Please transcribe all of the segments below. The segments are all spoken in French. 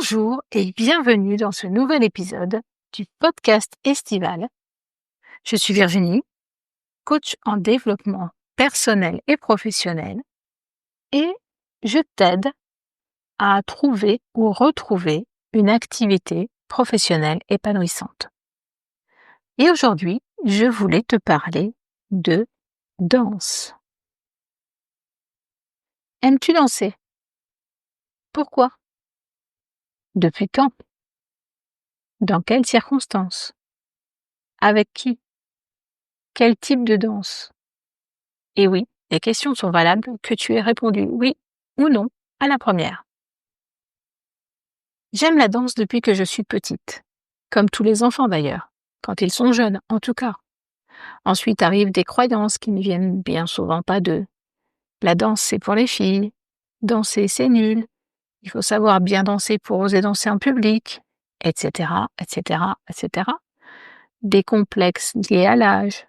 Bonjour et bienvenue dans ce nouvel épisode du podcast estival. Je suis Virginie, coach en développement personnel et professionnel et je t'aide à trouver ou retrouver une activité professionnelle épanouissante. Et aujourd'hui, je voulais te parler de danse. Aimes-tu danser? Pourquoi? Depuis quand? Dans quelles circonstances? Avec qui? Quel type de danse? Et oui, les questions sont valables que tu aies répondu oui ou non à la première. J'aime la danse depuis que je suis petite, comme tous les enfants d'ailleurs, quand ils sont jeunes en tout cas. Ensuite arrivent des croyances qui ne viennent bien souvent pas d'eux. La danse c'est pour les filles, danser c'est nul, il faut savoir bien danser pour oser danser en public, etc., etc., etc. Des complexes liés à l'âge,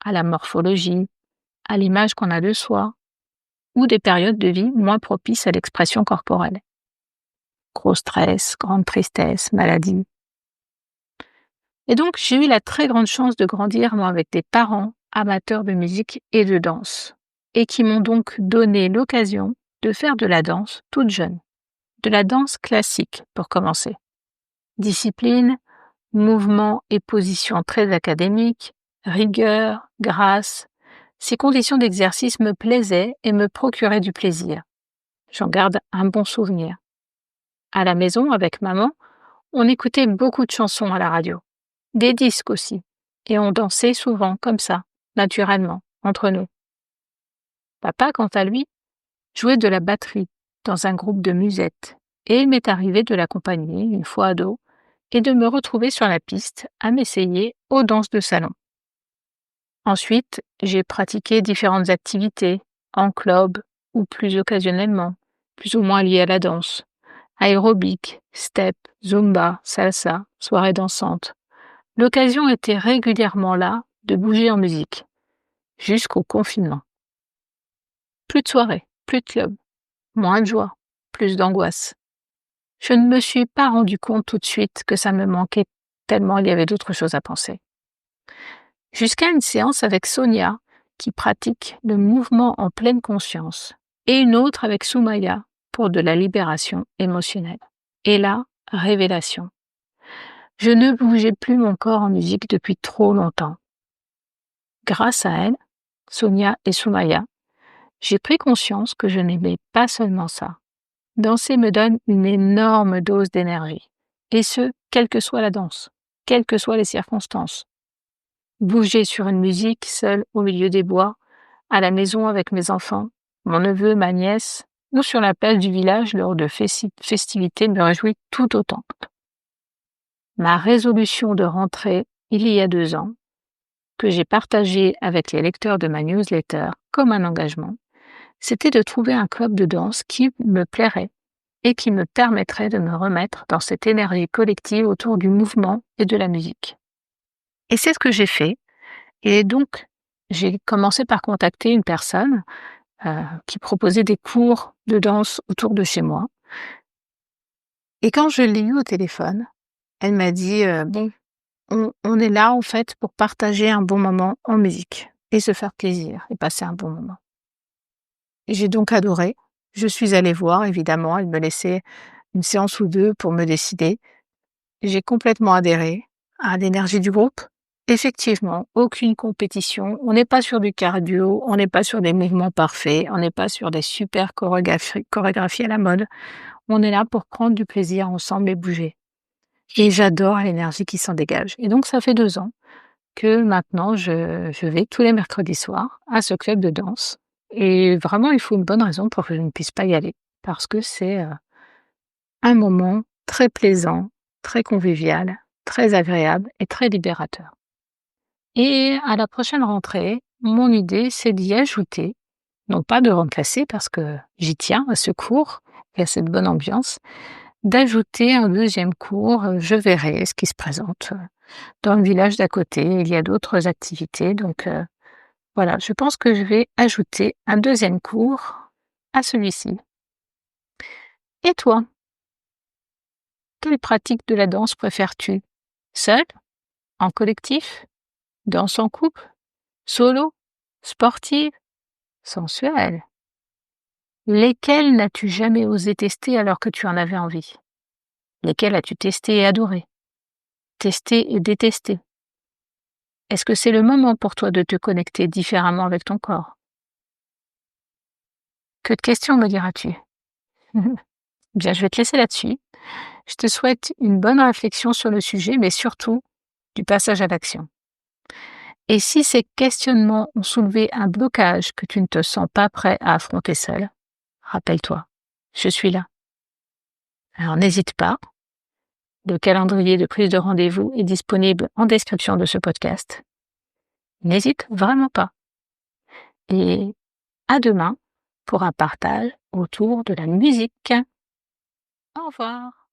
à la morphologie, à l'image qu'on a de soi, ou des périodes de vie moins propices à l'expression corporelle. Gros stress, grande tristesse, maladie. Et donc, j'ai eu la très grande chance de grandir, moi, avec des parents amateurs de musique et de danse, et qui m'ont donc donné l'occasion de faire de la danse toute jeune. De la danse classique, pour commencer. Discipline, mouvements et positions très académiques, rigueur, grâce. Ces conditions d'exercice me plaisaient et me procuraient du plaisir. J'en garde un bon souvenir. À la maison, avec maman, on écoutait beaucoup de chansons à la radio, des disques aussi, et on dansait souvent comme ça, naturellement, entre nous. Papa, quant à lui, jouait de la batterie dans un groupe de musette, et il m'est arrivé de l'accompagner une fois ado et de me retrouver sur la piste à m'essayer aux danses de salon. Ensuite, j'ai pratiqué différentes activités, en club ou plus occasionnellement, plus ou moins liées à la danse. Aérobic, step, zumba, salsa, soirée dansante. L'occasion était régulièrement là de bouger en musique, jusqu'au confinement. Plus de soirées, plus de clubs, moins de joie, plus d'angoisse. Je ne me suis pas rendu compte tout de suite que ça me manquait tellement il y avait d'autres choses à penser. Jusqu'à une séance avec Sonia, qui pratique le mouvement en pleine conscience, et une autre avec Soumaya pour de la libération émotionnelle. Et là, révélation. Je ne bougeais plus mon corps en musique depuis trop longtemps. Grâce à elle, Sonia et Soumaya, j'ai pris conscience que je n'aimais pas seulement ça. Danser me donne une énorme dose d'énergie. Et ce, quelle que soit la danse, quelles que soient les circonstances. Bouger sur une musique, seule au milieu des bois, à la maison avec mes enfants, mon neveu, ma nièce, ou sur la place du village lors de festivités me réjouit tout autant. Ma résolution de rentrée, il y a 2 ans, que j'ai partagée avec les lecteurs de ma newsletter comme un engagement, c'était de trouver un club de danse qui me plairait et qui me permettrait de me remettre dans cette énergie collective autour du mouvement et de la musique. Et c'est ce que j'ai fait. Et donc, j'ai commencé par contacter une personne qui proposait des cours de danse autour de chez moi. Et quand je l'ai eue au téléphone, elle m'a dit bon, on est là en fait pour partager un bon moment en musique et se faire plaisir et passer un bon moment. Et j'ai donc adoré. Je suis allée voir, évidemment, elle me laissait une séance ou 2 pour me décider. J'ai complètement adhéré à l'énergie du groupe. Effectivement, aucune compétition. On n'est pas sur du cardio, on n'est pas sur des mouvements parfaits, on n'est pas sur des super chorégraphies à la mode. On est là pour prendre du plaisir ensemble et bouger. Et j'adore l'énergie qui s'en dégage. Et donc, ça fait 2 ans que maintenant, je vais tous les mercredis soirs à ce club de danse. Et vraiment, il faut une bonne raison pour que je ne puisse pas y aller. Parce que c'est un moment très plaisant, très convivial, très agréable et très libérateur. Et à la prochaine rentrée, mon idée, c'est d'y ajouter, non pas de remplacer parce que j'y tiens à ce cours et à cette bonne ambiance, d'ajouter un 2e cours. Je verrai ce qui se présente. Dans le village d'à côté, il y a d'autres activités. Donc voilà, je pense que je vais ajouter un 2e cours à celui-ci. Et toi? Quelle pratique de la danse préfères-tu? Seule? En collectif? Danse en couple? Solo? Sportive? Sensuelle? Lesquelles n'as-tu jamais osé tester alors que tu en avais envie? Lesquelles as-tu testé et adoré? Testé et détesté? Est-ce que c'est le moment pour toi de te connecter différemment avec ton corps? Que de questions, me diras-tu? Bien, je vais te laisser là-dessus. Je te souhaite une bonne réflexion sur le sujet, mais surtout du passage à l'action. Et si ces questionnements ont soulevé un blocage que tu ne te sens pas prêt à affronter seul, rappelle-toi, je suis là. Alors n'hésite pas, le calendrier de prise de rendez-vous est disponible en description de ce podcast. N'hésite vraiment pas. Et à demain pour un partage autour de la musique. Au revoir.